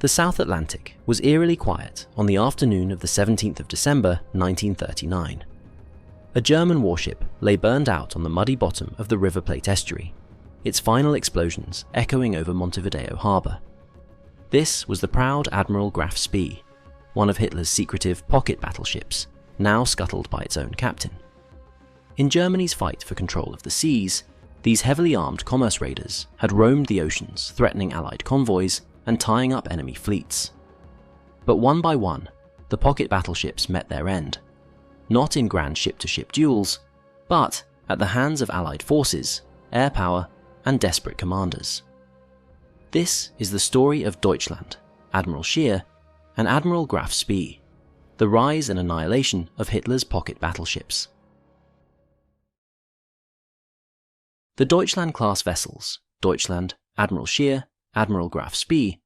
The South Atlantic was eerily quiet on the afternoon of the 17th of December 1939. A German warship lay burned out on the muddy bottom of the River Plate estuary, its final explosions echoing over Montevideo harbour. This was the proud Admiral Graf Spee, one of Hitler's secretive pocket battleships, now scuttled by its own captain. In Germany's fight for control of the seas, these heavily armed commerce raiders had roamed the oceans, threatening Allied convoys and tying up enemy fleets. But one by one, the pocket battleships met their end, not in grand ship-to-ship duels, but at the hands of Allied forces, air power, and desperate commanders. This is the story of Deutschland, Admiral Scheer, and Admiral Graf Spee, the rise and annihilation of Hitler's pocket battleships. The Deutschland-class vessels, Deutschland, Admiral Scheer, Admiral Graf Spee,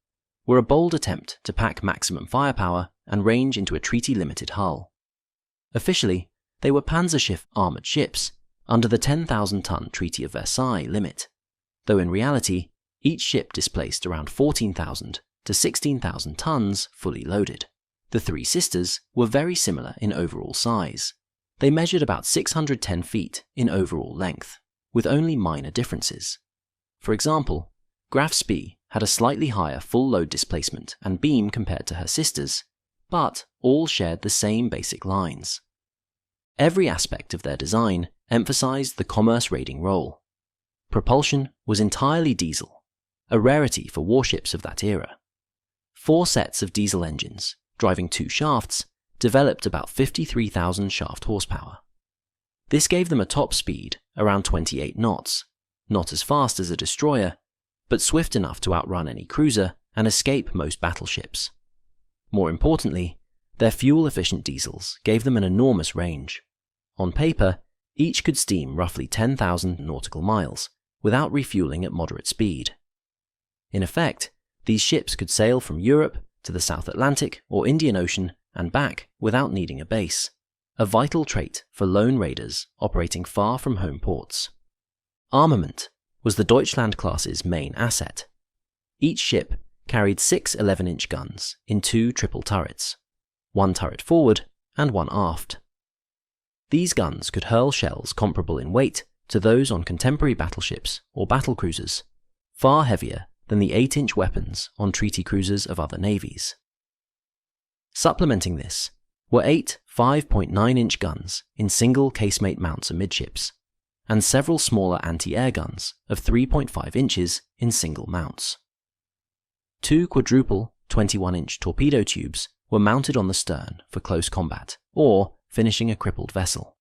were a bold attempt to pack maximum firepower and range into a treaty-limited hull. Officially, they were Panzerschiff armoured ships under the 10,000-ton Treaty of Versailles limit, though in reality, each ship displaced around 14,000 to 16,000 tons fully loaded. The Three Sisters were very similar in overall size. They measured about 610 feet in overall length, with only minor differences. For example, Graf Spee had a slightly higher full load displacement and beam compared to her sisters, but all shared the same basic lines. Every aspect of their design emphasized the commerce raiding role. Propulsion was entirely diesel, a rarity for warships of that era. 4 sets of diesel engines, driving 2 shafts, developed about 53,000 shaft horsepower. This gave them a top speed around 28 knots, not as fast as a destroyer, but swift enough to outrun any cruiser and escape most battleships. More importantly, their fuel-efficient diesels gave them an enormous range. On paper, each could steam roughly 10,000 nautical miles without refueling at moderate speed. In effect, these ships could sail from Europe to the South Atlantic or Indian Ocean and back without needing a base, a vital trait for lone raiders operating far from home ports. Armament was the Deutschland-class's main asset. Each ship carried 6 11-inch guns in 2 triple turrets, 1 turret forward and 1 aft. These guns could hurl shells comparable in weight to those on contemporary battleships or battlecruisers, far heavier than the 8-inch weapons on treaty cruisers of other navies. Supplementing this were 8 5.9-inch guns in single casemate mounts amidships, and several smaller anti-air guns of 3.5 inches in single mounts. 2 quadruple 21-inch torpedo tubes were mounted on the stern for close combat or finishing a crippled vessel.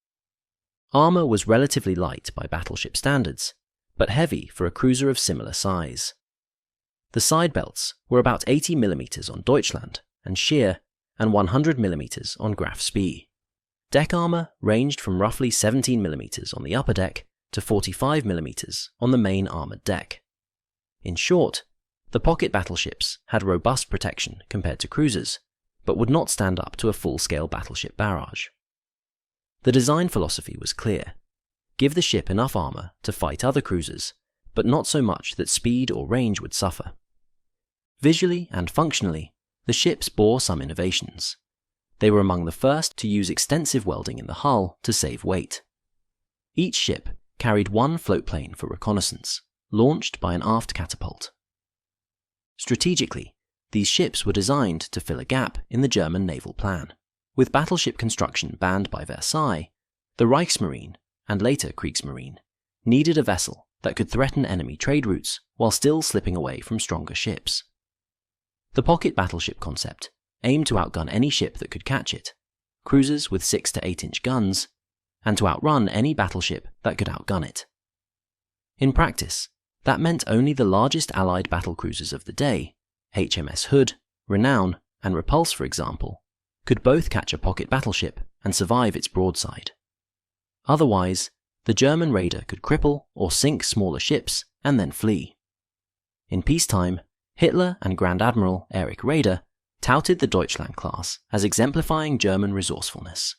Armour was relatively light by battleship standards, but heavy for a cruiser of similar size. The side belts were about 80 mm on Deutschland and Scheer and 100 mm on Graf Spee. Deck armour ranged from roughly 17 mm on the upper deck to 45 mm on the main armoured deck. In short, the pocket battleships had robust protection compared to cruisers, but would not stand up to a full-scale battleship barrage. The design philosophy was clear. Give the ship enough armour to fight other cruisers, but not so much that speed or range would suffer. Visually and functionally, the ships bore some innovations. They were among the first to use extensive welding in the hull to save weight. Each ship carried 1 floatplane for reconnaissance, launched by an aft catapult. Strategically, these ships were designed to fill a gap in the German naval plan. With battleship construction banned by Versailles, the Reichsmarine, and later Kriegsmarine, needed a vessel that could threaten enemy trade routes while still slipping away from stronger ships. The pocket battleship concept aimed to outgun any ship that could catch it, cruisers with 6 to 8-inch guns, and to outrun any battleship that could outgun it. In practice, that meant only the largest Allied battlecruisers of the day, HMS Hood, Renown, and Repulse for example, could both catch a pocket battleship and survive its broadside. Otherwise, the German raider could cripple or sink smaller ships and then flee. In peacetime, Hitler and Grand Admiral Erich Raeder touted the Deutschland class as exemplifying German resourcefulness,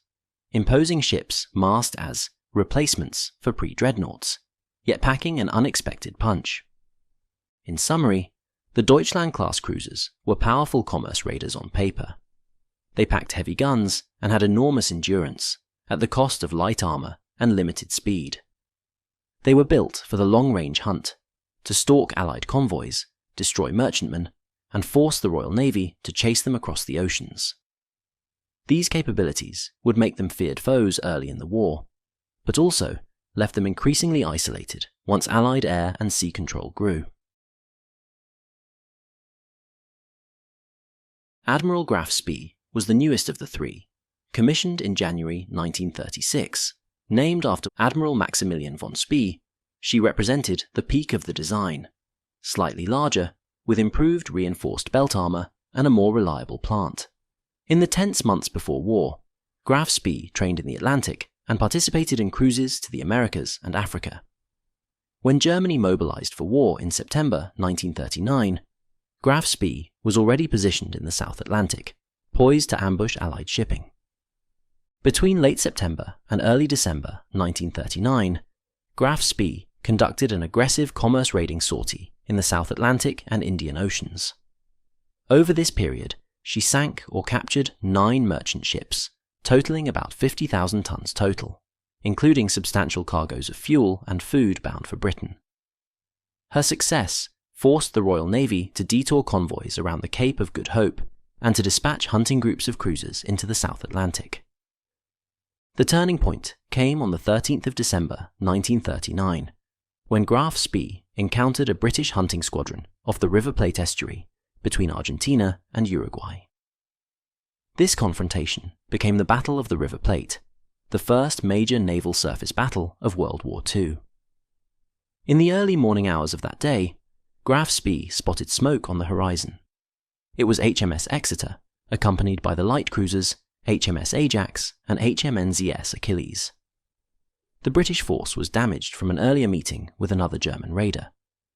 imposing ships masked as replacements for pre-dreadnoughts, yet packing an unexpected punch. In summary, The Deutschland-class cruisers were powerful commerce raiders on paper. They packed heavy guns and had enormous endurance, at the cost of light armor and limited speed. They were built for the long-range hunt, to stalk Allied convoys, destroy merchantmen, and force the Royal Navy to chase them across the oceans. These capabilities would make them feared foes early in the war, but also left them increasingly isolated once Allied air and sea control grew. Admiral Graf Spee was the newest of the three, commissioned in January 1936. Named after Admiral Maximilian von Spee, she represented the peak of the design, slightly larger, with improved reinforced belt armor and a more reliable plant. In the tense months before war, Graf Spee trained in the Atlantic and participated in cruises to the Americas and Africa. When Germany mobilized for war in September 1939, Graf Spee was already positioned in the South Atlantic, poised to ambush Allied shipping. Between late September and early December 1939, Graf Spee conducted an aggressive commerce raiding sortie in the South Atlantic and Indian Oceans. Over this period, she sank or captured 9 merchant ships, totaling about 50,000 tons total, including substantial cargoes of fuel and food bound for Britain. Her success forced the Royal Navy to detour convoys around the Cape of Good Hope and to dispatch hunting groups of cruisers into the South Atlantic. The turning point came on the 13th of December 1939, when Graf Spee encountered a British hunting squadron off the River Plate estuary between Argentina and Uruguay. This confrontation became the Battle of the River Plate, the first major naval surface battle of World War II. In the early morning hours of that day, Graf Spee spotted smoke on the horizon. It was HMS Exeter, accompanied by the light cruisers HMS Ajax and HMNZS Achilles. The British force was damaged from an earlier meeting with another German raider,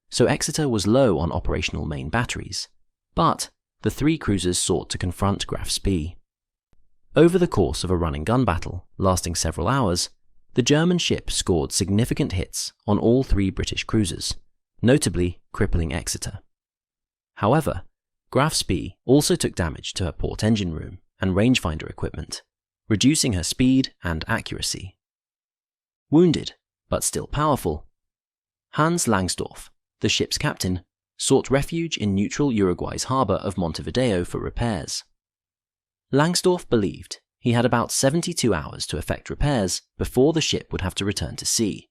so Exeter was low on operational main batteries, but the 3 cruisers sought to confront Graf Spee. Over the course of a running gun battle lasting several hours, the German ship scored significant hits on all 3 British cruisers, notably crippling Exeter. However, Graf Spee also took damage to her port engine room and rangefinder equipment, reducing her speed and accuracy. Wounded, but still powerful, Hans Langsdorff, the ship's captain, sought refuge in neutral Uruguay's harbour of Montevideo for repairs. Langsdorff believed he had about 72 hours to effect repairs before the ship would have to return to sea,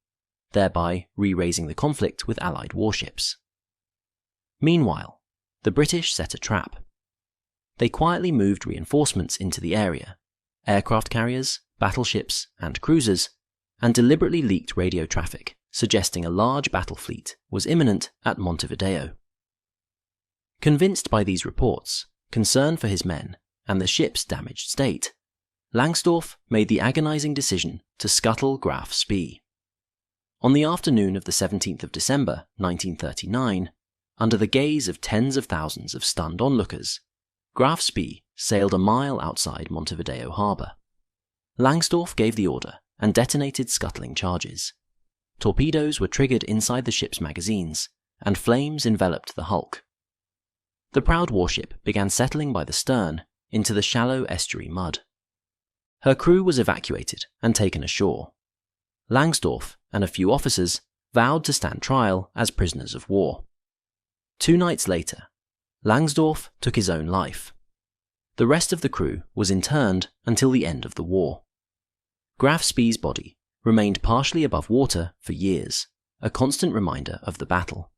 thereby re-raising the conflict with Allied warships. Meanwhile, the British set a trap. They quietly moved reinforcements into the area, aircraft carriers, battleships, and cruisers, and deliberately leaked radio traffic suggesting a large battle fleet was imminent at Montevideo. Convinced by these reports, concern for his men, and the ship's damaged state, Langsdorff made the agonizing decision to scuttle Graf Spee. On the afternoon of the 17th of December 1939, under the gaze of tens of thousands of stunned onlookers, Graf Spee sailed a mile outside Montevideo harbour. Langsdorff gave the order and detonated scuttling charges. Torpedoes were triggered inside the ship's magazines, and flames enveloped the hulk. The proud warship began settling by the stern into the shallow estuary mud. Her crew was evacuated and taken ashore. Langsdorff and a few officers vowed to stand trial as prisoners of war. 2 nights later, Langsdorff took his own life. The rest of the crew was interned until the end of the war. Graf Spee's body remained partially above water for years, a constant reminder of the battle.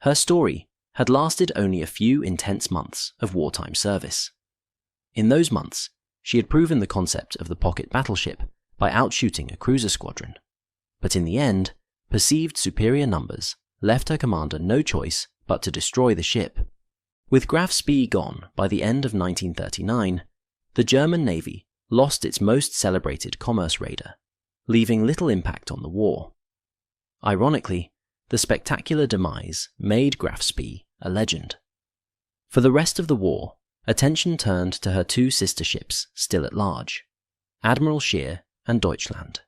Her story had lasted only a few intense months of wartime service. In those months, she had proven the concept of the pocket battleship by outshooting a cruiser squadron, but in the end, perceived superior numbers left her commander no choice but to destroy the ship. With Graf Spee gone by the end of 1939, the German Navy lost its most celebrated commerce raider, leaving little impact on the war. Ironically, the spectacular demise made Graf Spee a legend. For the rest of the war, attention turned to her 2 sister ships still at large, Admiral Scheer and Deutschland.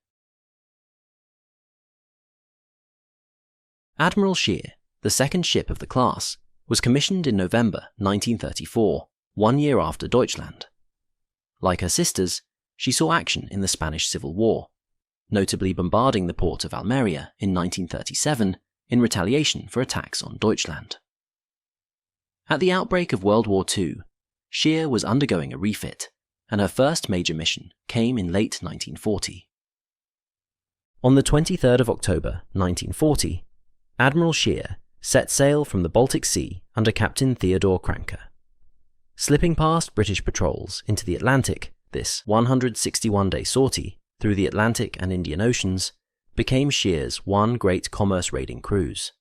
Admiral Scheer, the second ship of the class, was commissioned in November 1934, 1 year after Deutschland. Like her sisters, she saw action in the Spanish Civil War, notably bombarding the port of Almeria in 1937 in retaliation for attacks on Deutschland. At the outbreak of World War II, Scheer was undergoing a refit, and her first major mission came in late 1940. On the 23rd of October 1940, Admiral Scheer set sail from the Baltic Sea under Captain Theodore Kranke. Slipping past British patrols into the Atlantic, this 161-day sortie through the Atlantic and Indian Oceans became Scheer's one great commerce-raiding cruise.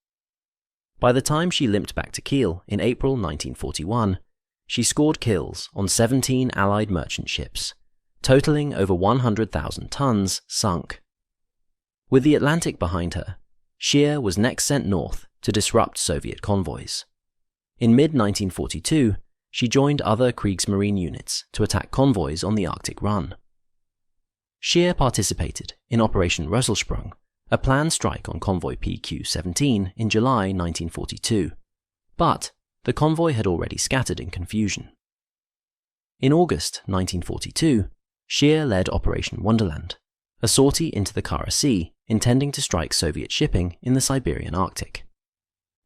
By the time she limped back to Kiel in April 1941, she scored kills on 17 Allied merchant ships, totaling over 100,000 tons sunk. With the Atlantic behind her, Scheer was next sent north to disrupt Soviet convoys. In mid-1942, she joined other Kriegsmarine units to attack convoys on the Arctic Run. Scheer participated in Operation Rösselsprung, a planned strike on convoy PQ-17 in July 1942, but the convoy had already scattered in confusion. In August 1942, Scheer led Operation Wonderland, a sortie into the Kara Sea intending to strike Soviet shipping in the Siberian Arctic.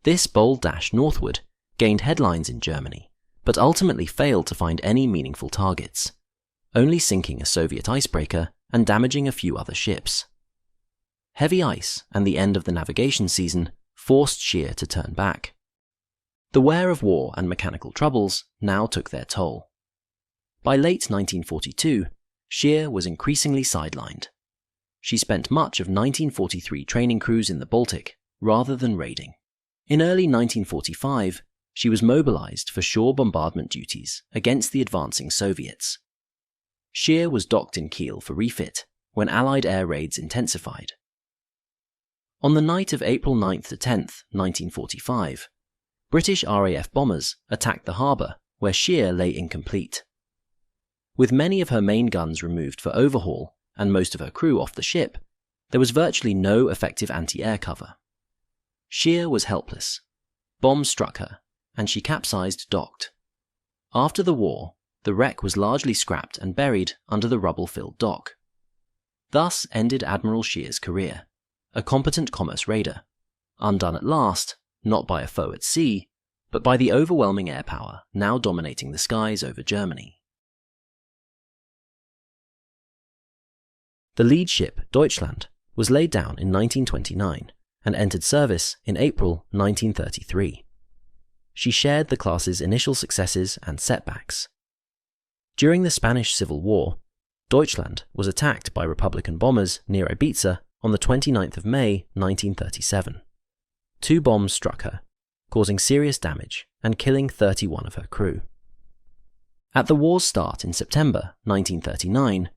This bold dash northward gained headlines in Germany, but ultimately failed to find any meaningful targets, only sinking a Soviet icebreaker and damaging a few other ships. Heavy ice and the end of the navigation season forced Scheer to turn back. The wear of war and mechanical troubles now took their toll. By late 1942, Scheer was increasingly sidelined. She spent much of 1943 training crews in the Baltic rather than raiding. In early 1945, she was mobilized for shore bombardment duties against the advancing Soviets. Scheer was docked in Kiel for refit when Allied air raids intensified. On the night of April 9th to 10th, 1945, British RAF bombers attacked the harbour where Scheer lay incomplete. With many of her main guns removed for overhaul and most of her crew off the ship, there was virtually no effective anti-air cover. Scheer was helpless. Bombs struck her, and she capsized docked. After the war, the wreck was largely scrapped and buried under the rubble-filled dock. Thus ended Admiral Scheer's career, a competent commerce raider, undone at last, not by a foe at sea, but by the overwhelming air power now dominating the skies over Germany. The lead ship, Deutschland, was laid down in 1929 and entered service in April 1933. She shared the class's initial successes and setbacks. During the Spanish Civil War, Deutschland was attacked by Republican bombers near Ibiza on the 29th of May 1937. 2 bombs struck her, causing serious damage and killing 31 of her crew. At the war's start in September 1939,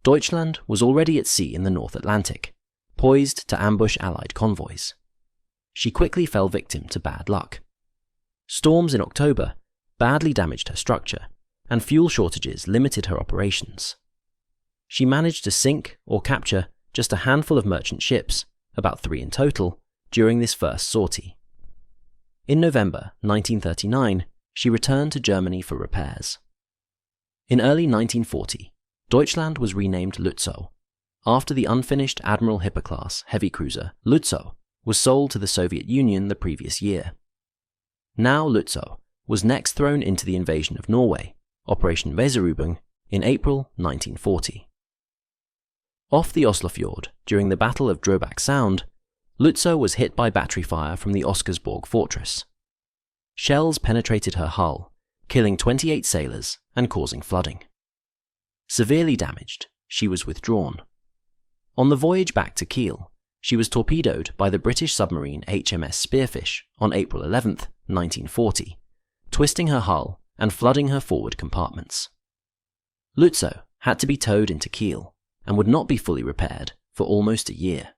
Deutschland was already at sea in the North Atlantic, poised to ambush Allied convoys. She quickly fell victim to bad luck. Storms in October badly damaged her structure, and fuel shortages limited her operations. She managed to sink or capture just a handful of merchant ships, about 3 in total, during this first sortie. In November 1939, she returned to Germany for repairs. In early 1940, Deutschland was renamed Lützow, after the unfinished Admiral Hipper-class heavy cruiser Lützow was sold to the Soviet Union the previous year. Now Lützow was next thrown into the invasion of Norway, Operation Weserübung, in April 1940. Off the Oslofjord during the Battle of Drobak Sound, Lützow was hit by battery fire from the Oscarsborg fortress. Shells penetrated her hull, killing 28 sailors and causing flooding. Severely damaged, she was withdrawn. On the voyage back to Kiel, she was torpedoed by the British submarine HMS Spearfish on April 11, 1940, twisting her hull and flooding her forward compartments. Lützow had to be towed into Kiel and would not be fully repaired for almost a year.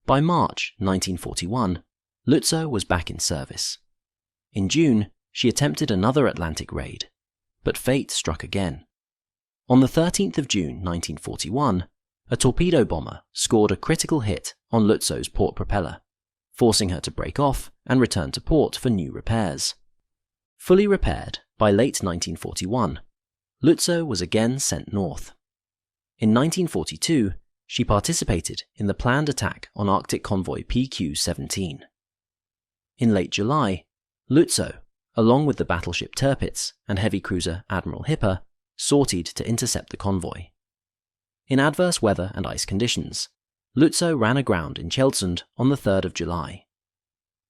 By March 1941, Lützow was back in service. In June, she attempted another Atlantic raid, but fate struck again. On the 13th of June 1941, a torpedo bomber scored a critical hit on Lützow's port propeller, forcing her to break off and return to port for new repairs. Fully repaired by late 1941, Lützow was again sent north. In 1942, she participated in the planned attack on Arctic convoy PQ-17. In late July, Lützow, along with the battleship Tirpitz and heavy cruiser Admiral Hipper, sortied to intercept the convoy. In adverse weather and ice conditions, Lützow ran aground in Chelmsund on the 3rd of July.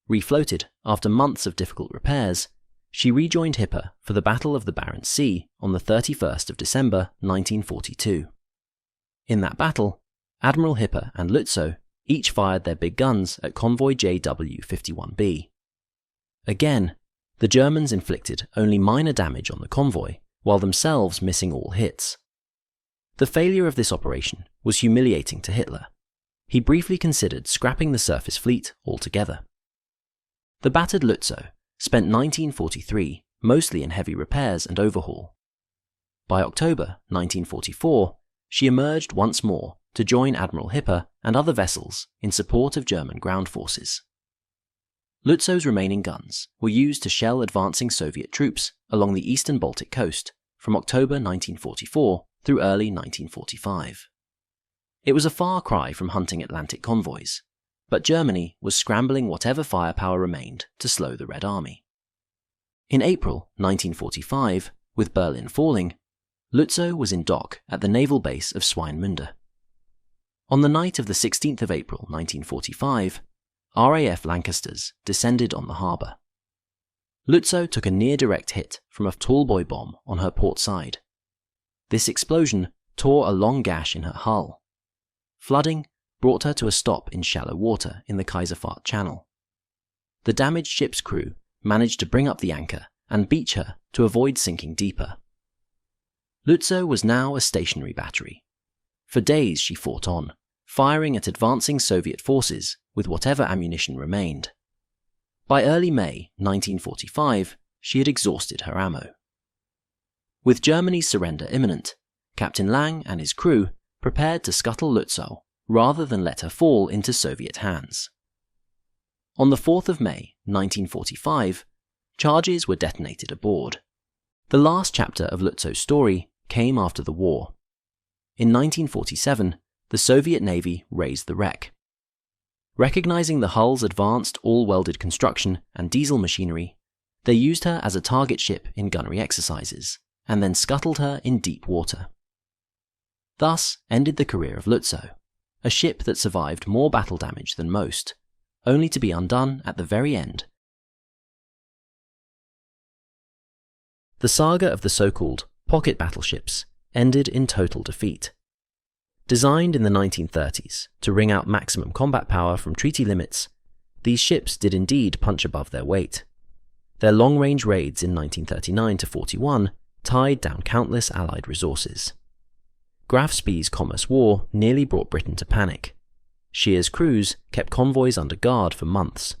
Refloated after months of difficult repairs, she rejoined Hipper for the Battle of the Barents Sea on the 31st of December 1942. In that battle, Admiral Hipper and Lützow each fired their big guns at convoy JW-51B. Again, the Germans inflicted only minor damage on the convoy, while themselves missing all hits. The failure of this operation was humiliating to Hitler. He briefly considered scrapping the surface fleet altogether. The battered Lützow spent 1943 mostly in heavy repairs and overhaul. By October 1944, she emerged once more to join Admiral Hipper and other vessels in support of German ground forces. Lützow's remaining guns were used to shell advancing Soviet troops along the eastern Baltic coast from October 1944 through early 1945. It was a far cry from hunting Atlantic convoys, but Germany was scrambling whatever firepower remained to slow the Red Army. In April 1945, with Berlin falling, Lützow was in dock at the naval base of Swinemünde. On the night of the 16th of April 1945, RAF Lancasters descended on the harbour. Lützow took a near-direct hit from a tallboy bomb on her port side. This explosion tore a long gash in her hull. Flooding brought her to a stop in shallow water in the Kaiserfahrt Channel. The damaged ship's crew managed to bring up the anchor and beach her to avoid sinking deeper. Lützow was now a stationary battery. For days she fought on, firing at advancing Soviet forces with whatever ammunition remained. By early May 1945, she had exhausted her ammo. With Germany's surrender imminent, Captain Lang and his crew prepared to scuttle Lützow rather than let her fall into Soviet hands. On the 4th of May 1945, charges were detonated aboard. The last chapter of Lützow's story came after the war. In 1947, the Soviet Navy raised the wreck. Recognizing the hull's advanced all-welded construction and diesel machinery, they used her as a target ship in gunnery exercises, and then scuttled her in deep water. Thus ended the career of Lützow, a ship that survived more battle damage than most, only to be undone at the very end. The saga of the so-called pocket battleships ended in total defeat. Designed in the 1930s to wring out maximum combat power from treaty limits, these ships did indeed punch above their weight. Their long-range raids in 1939 to 41 tied down countless Allied resources. Graf Spee's Commerce War nearly brought Britain to panic. Scheer's crews kept convoys under guard for months.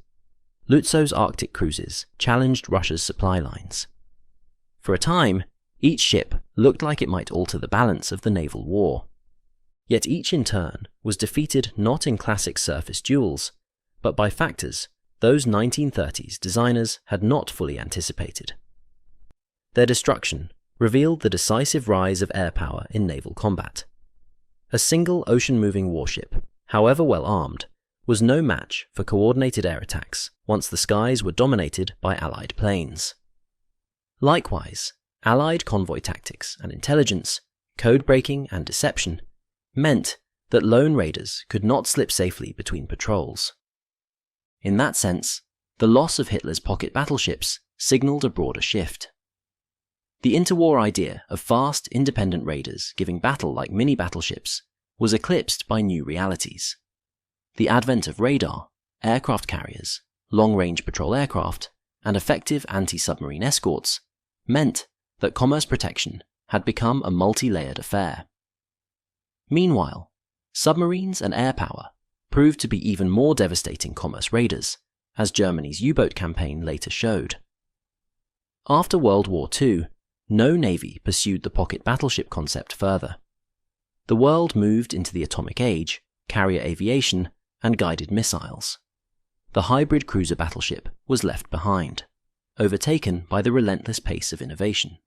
Lützow's Arctic cruises challenged Russia's supply lines. For a time, each ship looked like it might alter the balance of the naval war. Yet each in turn was defeated not in classic surface duels, but by factors those 1930s designers had not fully anticipated. Their destruction revealed the decisive rise of air power in naval combat. A single ocean-moving warship, however well armed, was no match for coordinated air attacks once the skies were dominated by Allied planes. Likewise, Allied convoy tactics and intelligence, code-breaking and deception meant that lone raiders could not slip safely between patrols. In that sense, the loss of Hitler's pocket battleships signaled a broader shift. The interwar idea of fast, independent raiders giving battle like mini-battleships was eclipsed by new realities. The advent of radar, aircraft carriers, long-range patrol aircraft, and effective anti-submarine escorts meant that commerce protection had become a multi-layered affair. Meanwhile, submarines and air power proved to be even more devastating commerce raiders, as Germany's U-boat campaign later showed. After World War II, no navy pursued the pocket battleship concept further. The world moved into the atomic age, carrier aviation, and guided missiles. the hybrid cruiser battleship was left behind, overtaken by the relentless pace of innovation.